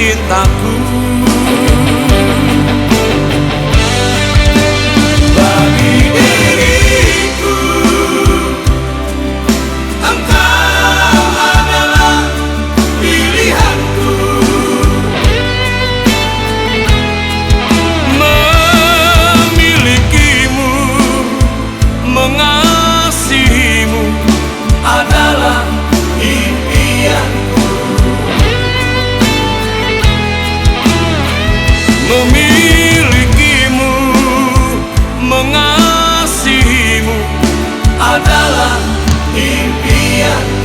cintaku. Bagi diriku, engkau adalah pilihanku. Memilikimu, mengasihimu adalah impianku. Memilikimu, mengasihimu adalah impianku.